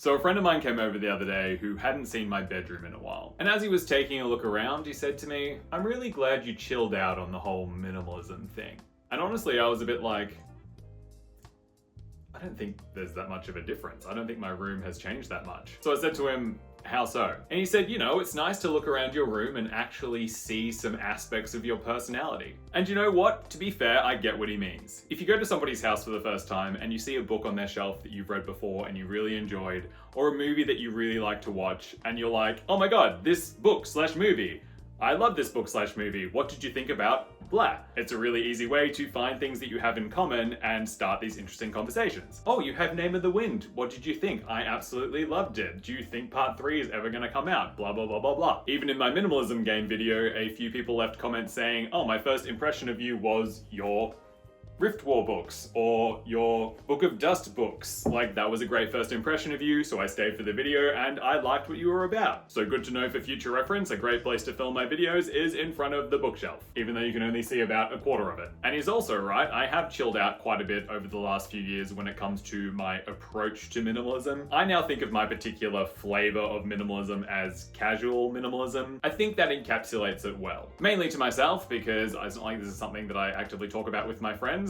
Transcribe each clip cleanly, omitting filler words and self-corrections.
So a friend of mine came over the other day who hadn't seen my bedroom in a while. And as he was taking a look around, he said to me, "I'm really glad you chilled out on the whole minimalism thing." And honestly, I was a bit like, I don't think there's that much of a difference. I don't think my room has changed that much. So I said to him, "How so?" And he said, it's nice to look around your room and actually see some aspects of your personality. And you know what? To be fair, I get what he means. If you go to somebody's house for the first time and you see a book on their shelf that you've read before and you really enjoyed, or a movie that you really like to watch, and you're like, "Oh my god, this book/movie. I love this book/movie. What did you think about blah?" It's a really easy way to find things that you have in common and start these interesting conversations. "Oh, you have Name of the Wind. What did you think?" "I absolutely loved it. Do you think part 3 is ever gonna come out?" Blah, blah, blah, blah, blah. Even in my minimalism game video, a few people left comments saying, "Oh, my first impression of you was your Rift War books or your Book of Dust books. Like, that was a great first impression of you, so I stayed for the video and I liked what you were about. So good to know for future reference, a great place to film my videos is in front of the bookshelf, even though you can only see about a quarter of it." And he's also right, I have chilled out quite a bit over the last few years when it comes to my approach to minimalism. I now think of my particular flavor of minimalism as casual minimalism. I think that encapsulates it well. Mainly to myself, because it's not like this is something that I actively talk about with my friends.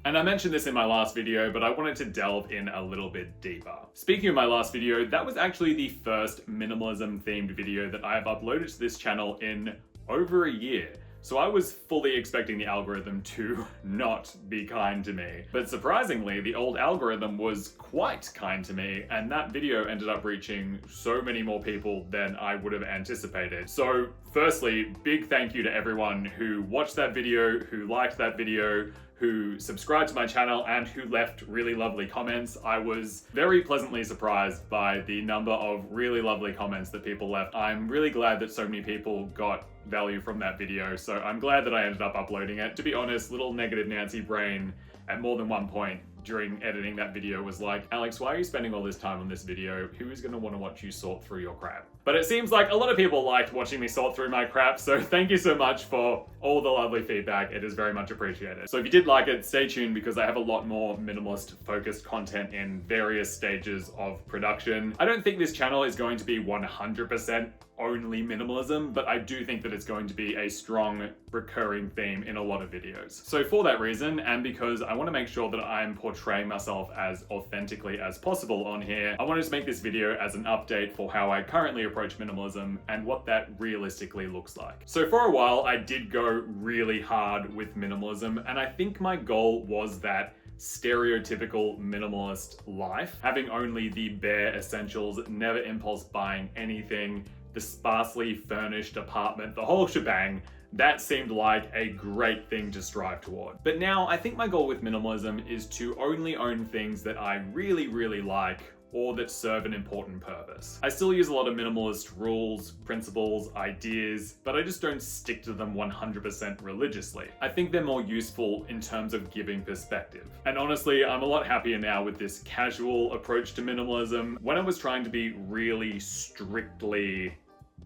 And I mentioned this in my last video, but I wanted to delve in a little bit deeper. Speaking of my last video, that was actually the first minimalism themed video that I have uploaded to this channel in over a year. So I was fully expecting the algorithm to not be kind to me. But surprisingly, the old algorithm was quite kind to me, and that video ended up reaching so many more people than I would have anticipated. So firstly, big thank you to everyone who watched that video, who liked that video, who subscribed to my channel, and who left really lovely comments. I was very pleasantly surprised by the number of really lovely comments that people left. I'm really glad that so many people got value from that video, so I'm glad that I ended up uploading it. To be honest, little negative Nancy brain at more than one point during editing that video was like, "Alex, why are you spending all this time on this video? Who is going to want to watch you sort through your crap?" But it seems like a lot of people liked watching me sort through my crap, so thank you so much for all the lovely feedback. It is very much appreciated. So if you did like it, stay tuned because I have a lot more minimalist focused content in various stages of production. I don't think this channel is going to be 100% only minimalism, but I do think that it's going to be a strong recurring theme in a lot of videos. So for that reason, and because I want to make sure that I'm portraying myself as authentically as possible on here, I wanted to make this video as an update for how I currently approach minimalism and what that realistically looks like. So for a while, I did go really hard with minimalism, and I think my goal was that stereotypical minimalist life, having only the bare essentials, never impulse buying anything, the sparsely furnished apartment, the whole shebang. That seemed like a great thing to strive toward. But now I think my goal with minimalism is to only own things that I really, really like or that serve an important purpose. I still use a lot of minimalist rules, principles, ideas, but I just don't stick to them 100% religiously. I think they're more useful in terms of giving perspective. And honestly, I'm a lot happier now with this casual approach to minimalism. When I was trying to be really strictly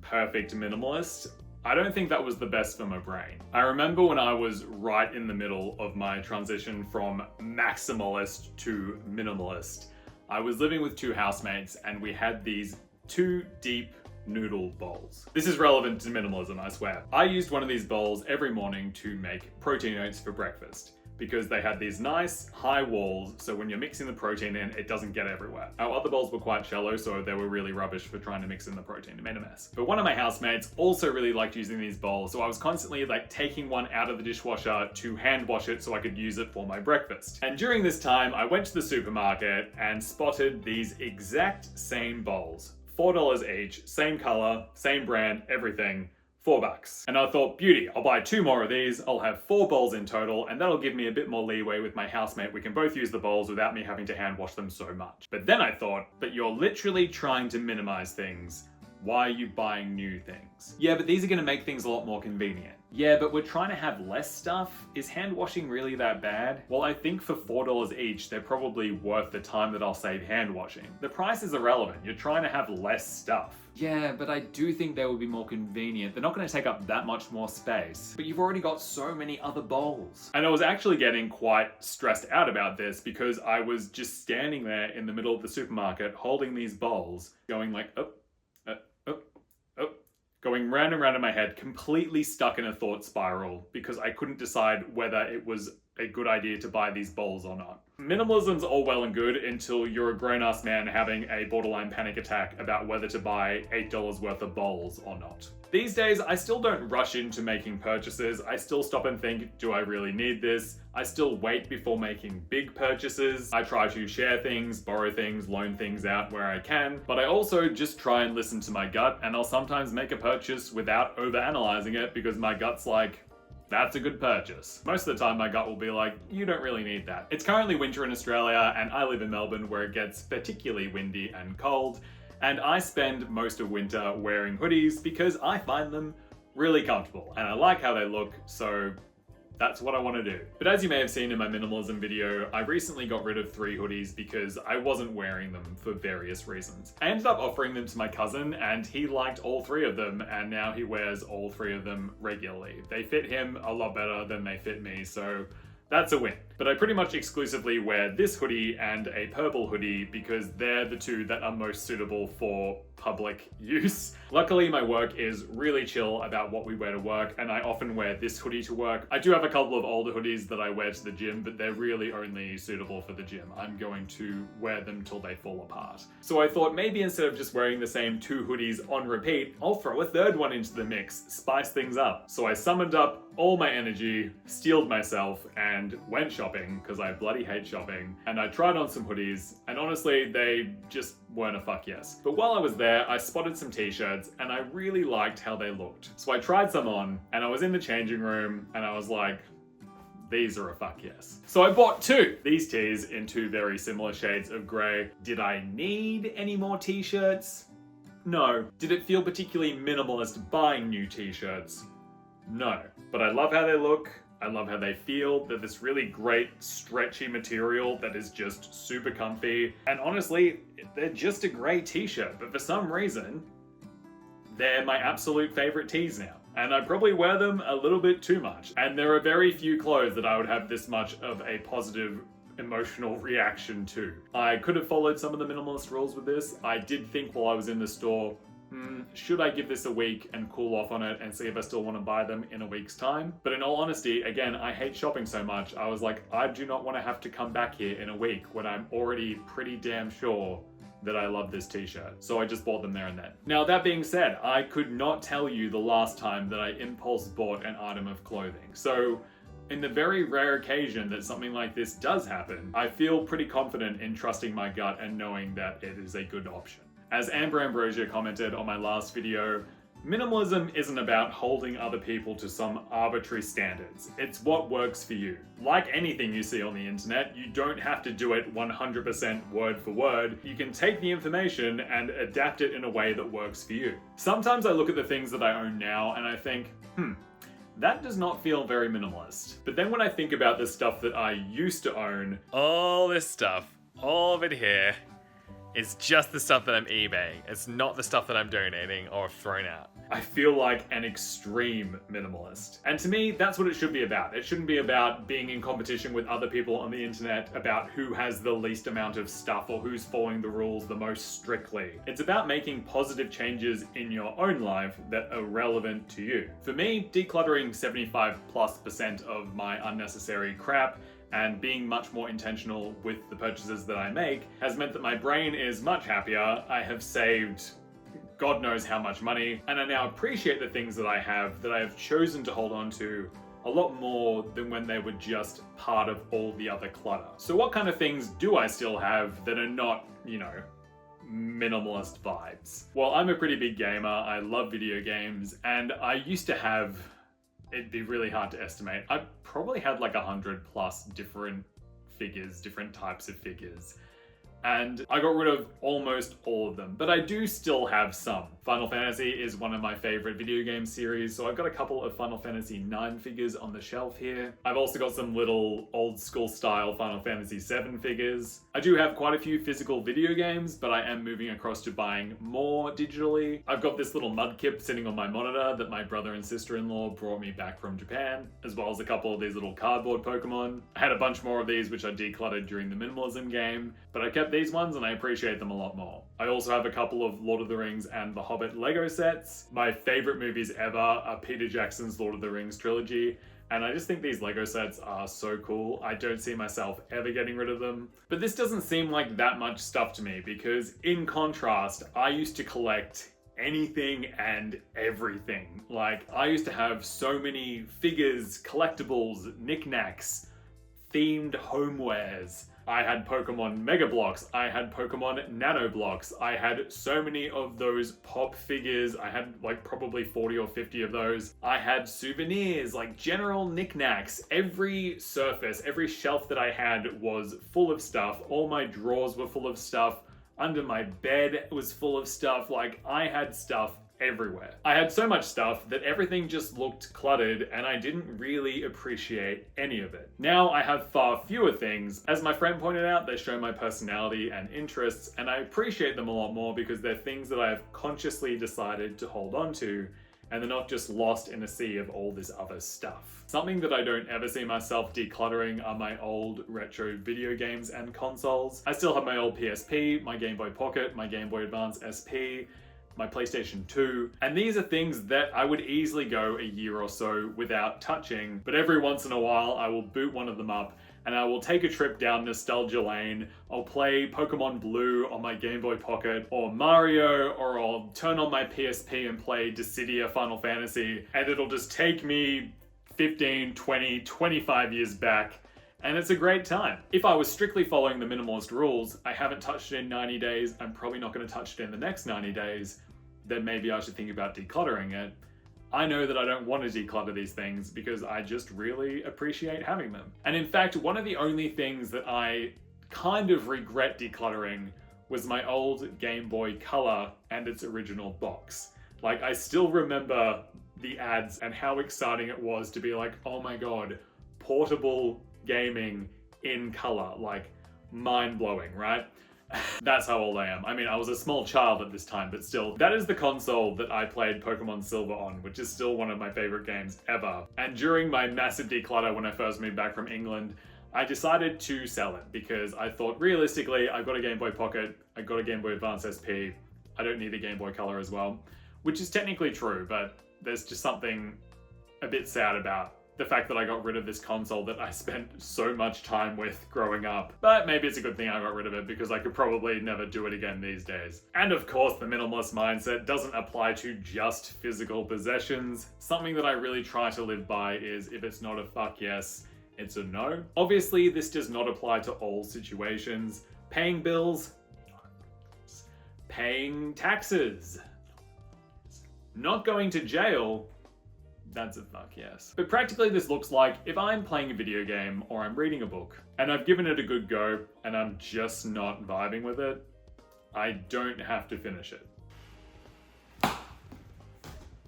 perfect minimalist, I don't think that was the best for my brain. I remember when I was right in the middle of my transition from maximalist to minimalist, I was living with two housemates and we had these 2 deep noodle bowls. This is relevant to minimalism, I swear. I used one of these bowls every morning to make protein oats for breakfast, because they had these nice high walls, so when you're mixing the protein in, it doesn't get everywhere. Our other bowls were quite shallow, so they were really rubbish for trying to mix in the protein. It made a mess. But one of my housemates also really liked using these bowls, so I was constantly taking one out of the dishwasher to hand wash it so I could use it for my breakfast. And during this time, I went to the supermarket and spotted these exact same bowls. $4 each, same color, same brand, everything. $4. And I thought, beauty, I'll buy 2 more of these, I'll have 4 bowls in total, and that'll give me a bit more leeway with my housemate. We can both use the bowls without me having to hand wash them so much. But then I thought, but you're literally trying to minimize things. Why are you buying new things? Yeah, but these are gonna make things a lot more convenient. Yeah, but we're trying to have less stuff. Is hand washing really that bad? Well, I think for $4 each, they're probably worth the time that I'll save hand washing. The price is irrelevant. You're trying to have less stuff. Yeah, but I do think they would be more convenient. They're not going to take up that much more space. But you've already got so many other bowls. And I was actually getting quite stressed out about this because I was just standing there in the middle of the supermarket holding these bowls, going like, oh, going round and round in my head, completely stuck in a thought spiral because I couldn't decide whether it was a good idea to buy these bowls or not. Minimalism's all well and good until you're a grown-ass man having a borderline panic attack about whether to buy $8 worth of bowls or not. These days, I still don't rush into making purchases. I still stop and think, do I really need this? I still wait before making big purchases. I try to share things, borrow things, loan things out where I can, but I also just try and listen to my gut, and I'll sometimes make a purchase without overanalyzing it because my gut's like, that's a good purchase. Most of the time my gut will be like, you don't really need that. It's currently winter in Australia and I live in Melbourne where it gets particularly windy and cold, and I spend most of winter wearing hoodies because I find them really comfortable and I like how they look, so that's what I want to do. But as you may have seen in my minimalism video, I recently got rid of 3 hoodies because I wasn't wearing them for various reasons. I ended up offering them to my cousin and he liked all 3 of them, and now he wears all 3 of them regularly. They fit him a lot better than they fit me, so that's a win. But I pretty much exclusively wear this hoodie and a purple hoodie because they're the 2 that are most suitable for public use. Luckily, my work is really chill about what we wear to work, and I often wear this hoodie to work. I do have a couple of older hoodies that I wear to the gym, but they're really only suitable for the gym. I'm going to wear them till they fall apart. So I thought maybe instead of just wearing the same 2 hoodies on repeat, I'll throw a 3rd one into the mix, spice things up. So I summoned up all my energy, steeled myself, and went shopping, because I bloody hate shopping, and I tried on some hoodies, and honestly, they just weren't a fuck yes. But while I was there, I spotted some t-shirts, and I really liked how they looked. So I tried some on, and I was in the changing room, and I was like, these are a fuck yes. So I bought 2. These tees in 2 very similar shades of grey. Did I need any more t-shirts? No. Did it feel particularly minimalist buying new t-shirts? No. But I love how they look. I love how they feel. They're this really great stretchy material that is just super comfy. And honestly, they're just a grey t-shirt, but for some reason, they're my absolute favorite tees now. And I probably wear them a little bit too much. And there are very few clothes that I would have this much of a positive emotional reaction to. I could have followed some of the minimalist rules with this. I did think while I was in the store, should I give this a week and cool off on it and see if I still want to buy them in a week's time? But in all honesty, again, I hate shopping so much. I was like, I do not want to have to come back here in a week when I'm already pretty damn sure that I love this t-shirt. So I just bought them there and then. Now, that being said, I could not tell you the last time that I impulse bought an item of clothing. So in the very rare occasion that something like this does happen, I feel pretty confident in trusting my gut and knowing that it is a good option. As Amber Ambrosia commented on my last video, minimalism isn't about holding other people to some arbitrary standards. It's what works for you. Like anything you see on the internet, you don't have to do it 100% word for word. You can take the information and adapt it in a way that works for you. Sometimes I look at the things that I own now and I think, that does not feel very minimalist. But then when I think about the stuff that I used to own, all this stuff, all of it here, is just the stuff that I'm eBaying. It's not the stuff that I'm donating or thrown out. I feel like an extreme minimalist. And to me, that's what it should be about. It shouldn't be about being in competition with other people on the internet about who has the least amount of stuff or who's following the rules the most strictly. It's about making positive changes in your own life that are relevant to you. For me, decluttering 75+% of my unnecessary crap and being much more intentional with the purchases that I make has meant that my brain is much happier. I have saved God knows how much money, and I now appreciate the things that I have chosen to hold on to a lot more than when they were just part of all the other clutter. So what kind of things do I still have that are not, minimalist vibes? Well, I'm a pretty big gamer. I love video games, and I used to have, it'd be really hard to estimate, I probably had like 100+ different figures, different types of figures. and I got rid of almost all of them, but I do still have some. Final Fantasy is one of my favorite video game series, so I've got a couple of Final Fantasy 9 figures on the shelf here. I've also got some little old school style Final Fantasy 7 figures. I do have quite a few physical video games, but I am moving across to buying more digitally. I've got this little mudkip sitting on my monitor that my brother and sister-in-law brought me back from Japan, as well as a couple of these little cardboard Pokemon. I had a bunch more of these which I decluttered during the Minimalism game, but I kept these ones and I appreciate them a lot more. I also have a couple of Lord of the Rings and The Hobbit Lego sets. My favorite movies ever are Peter Jackson's Lord of the Rings trilogy, and I just think these Lego sets are so cool. I don't see myself ever getting rid of them. But this doesn't seem like that much stuff to me because in contrast, I used to collect anything and everything. Like, I used to have so many figures, collectibles, knickknacks, themed homewares. I had Pokemon Mega Blocks, I had Pokemon Nano Blocks, I had so many of those pop figures, I had like probably 40 or 50 of those. I had souvenirs, like general knickknacks. Every surface, every shelf that I had was full of stuff. All my drawers were full of stuff. Under my bed was full of stuff. Like, I had stuff everywhere. I had so much stuff that everything just looked cluttered and I didn't really appreciate any of it. Now I have far fewer things. As my friend pointed out, they show my personality and interests, and I appreciate them a lot more because they're things that I've consciously decided to hold on to, and they're not just lost in a sea of all this other stuff. Something that I don't ever see myself decluttering are my old retro video games and consoles. I still have my old PSP, my Game Boy Pocket, my Game Boy Advance SP, my PlayStation 2, and these are things that I would easily go a year or so without touching, but every once in a while I will boot one of them up and I will take a trip down nostalgia lane. I'll play Pokemon Blue on my Game Boy Pocket, or Mario, or I'll turn on my PSP and play Dissidia Final Fantasy, and it'll just take me 15, 20, 25 years back, and it's a great time. If I was strictly following the minimalist rules, I haven't touched it in 90 days, I'm probably not going to touch it in the next 90 days, then maybe I should think about decluttering it. I know that I don't want to declutter these things because I just really appreciate having them. And in fact, one of the only things that I kind of regret decluttering was my old Game Boy Color and its original box. Like, I still remember the ads and how exciting it was to be like, oh my god, portable gaming in color. Like, mind-blowing, right? That's how old I am. I mean, I was a small child at this time, but still, that is the console that I played Pokemon Silver on, which is still one of my favorite games ever. And during my massive declutter when I first moved back from England, I decided to sell it because I thought, realistically, I've got a Game Boy Pocket, I've got a Game Boy Advance SP, I don't need a Game Boy Color as well, which is technically true, but there's just something a bit sad about the fact that I got rid of this console that I spent so much time with growing up. But maybe it's a good thing I got rid of it because I could probably never do it again these days. And of course, the minimalist mindset doesn't apply to just physical possessions. Something that I really try to live by is if it's not a fuck yes, it's a no. Obviously, this does not apply to all situations. Paying bills, paying taxes, not going to jail, that's a fuck yes. But practically this looks like if I'm playing a video game or I'm reading a book and I've given it a good go and I'm just not vibing with it, I don't have to finish it.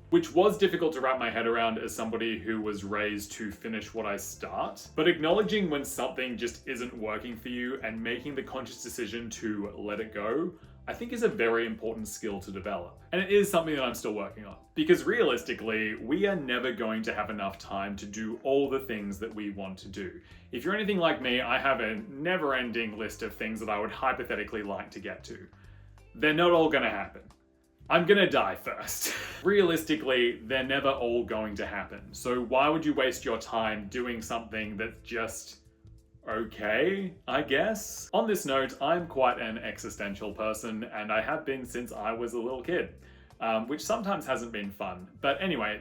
Which was difficult to wrap my head around as somebody who was raised to finish what I start. But acknowledging when something just isn't working for you and making the conscious decision to let it go, I think is a very important skill to develop. And it is something that I'm still working on. Because realistically, we are never going to have enough time to do all the things that we want to do. If you're anything like me, I have a never-ending list of things that I would hypothetically like to get to. They're not all gonna happen. I'm gonna die first. Realistically, they're never all going to happen. So why would you waste your time doing something that's just okay, I guess? On this note, I'm quite an existential person, and I have been since I was a little kid. which sometimes hasn't been fun. But anyway,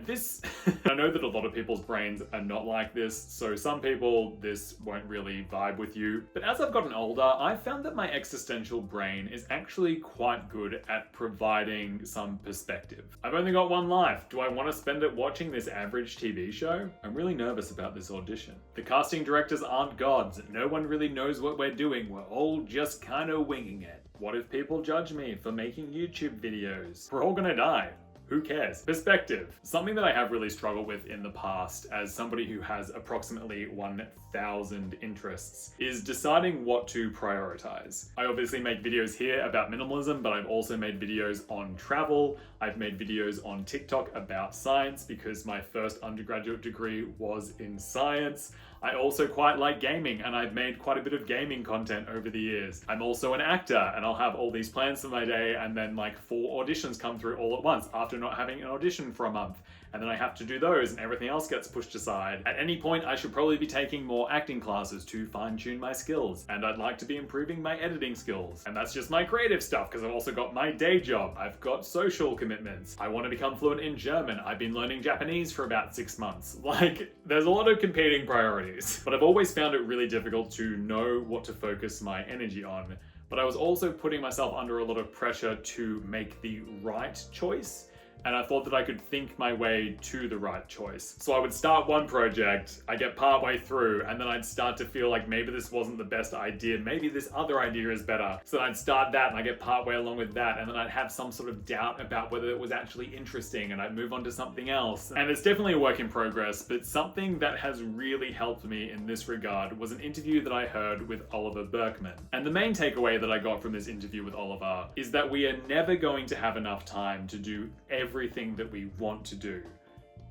I know that a lot of people's brains are not like this, so some people, this won't really vibe with you. But as I've gotten older, I've found that my existential brain is actually quite good at providing some perspective. I've only got one life. Do I want to spend it watching this average TV show? I'm really nervous about this audition. The casting directors aren't gods. No one really knows what we're doing. We're all just kind of winging it. What if people judge me for making YouTube videos? We're all gonna die. Who cares? Perspective. Something that I have really struggled with in the past as somebody who has approximately 1,000 interests is deciding what to prioritize. I obviously make videos here about minimalism, but I've also made videos on travel. I've made videos on TikTok about science because my first undergraduate degree was in science. I also quite like gaming, and I've made quite a bit of gaming content over the years. I'm also an actor, and I'll have all these plans for my day, and then like 4 auditions come through all at once after not having an audition for a month. And then I have to do those, and everything else gets pushed aside. At any point, I should probably be taking more acting classes to fine-tune my skills, and I'd like to be improving my editing skills. And that's just my creative stuff, because I've also got my day job. I've got social commitments. I want to become fluent in German. I've been learning Japanese for about 6 months. Like, there's a lot of competing priorities. But I've always found it really difficult to know what to focus my energy on. But I was also putting myself under a lot of pressure to make the right choice. And I thought that I could think my way to the right choice. So I would start one project, I get partway through, and then I'd start to feel like maybe this wasn't the best idea, maybe this other idea is better. So then I'd start that and I get partway along with that, and then I'd have some sort of doubt about whether it was actually interesting, and I'd move on to something else. And it's definitely a work in progress, but something that has really helped me in this regard was an interview that I heard with Oliver Burkeman. And the main takeaway that I got from this interview with Oliver is that we are never going to have enough time to do everything that we want to do.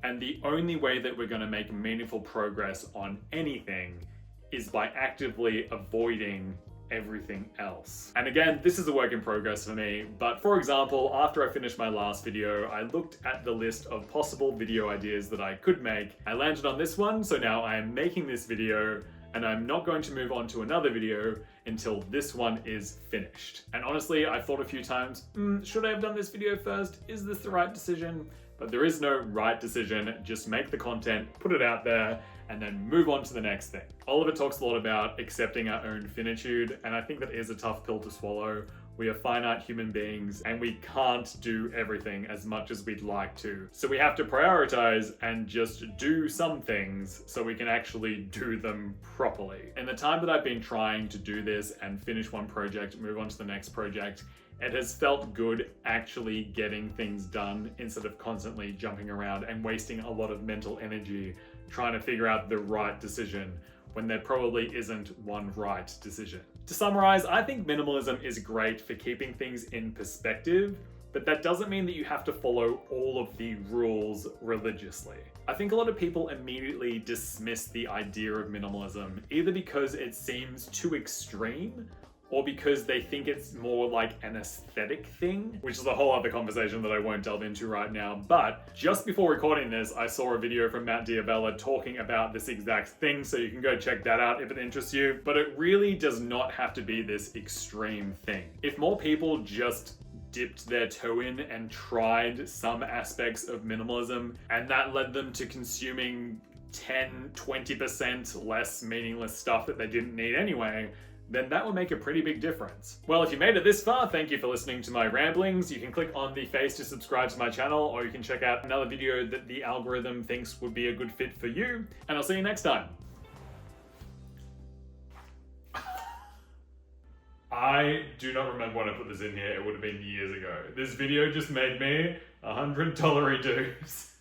And the only way that we're going to make meaningful progress on anything is by actively avoiding everything else. And again, this is a work in progress for me, but for example, after I finished my last video, I looked at the list of possible video ideas that I could make. I landed on this one, so now I am making this video, and I'm not going to move on to another video until this one is finished. And honestly, I've thought a few times, should I have done this video first? Is this the right decision? But there is no right decision. Just make the content, put it out there, and then move on to the next thing. Oliver talks a lot about accepting our own finitude, and I think that is a tough pill to swallow. We are finite human beings, and we can't do everything as much as we'd like to. So we have to prioritize and just do some things so we can actually do them properly. In the time that I've been trying to do this and finish one project, move on to the next project, it has felt good actually getting things done instead of constantly jumping around and wasting a lot of mental energy trying to figure out the right decision when there probably isn't one right decision. To summarize, I think minimalism is great for keeping things in perspective, but that doesn't mean that you have to follow all of the rules religiously. I think a lot of people immediately dismiss the idea of minimalism, either because it seems too extreme or because they think it's more like an aesthetic thing, which is a whole other conversation that I won't delve into right now. But just before recording this, I saw a video from Matt Diabella talking about this exact thing, so you can go check that out if it interests you. But it really does not have to be this extreme thing. If more people just dipped their toe in and tried some aspects of minimalism, and that led them to consuming 10-20% less meaningless stuff that they didn't need anyway, then that would make a pretty big difference. Well, if you made it this far, thank you for listening to my ramblings. You can click on the face to subscribe to my channel, or you can check out another video that the algorithm thinks would be a good fit for you, and I'll see you next time. I do not remember when I put this in here. It would have been years ago. This video just made me $100 dues.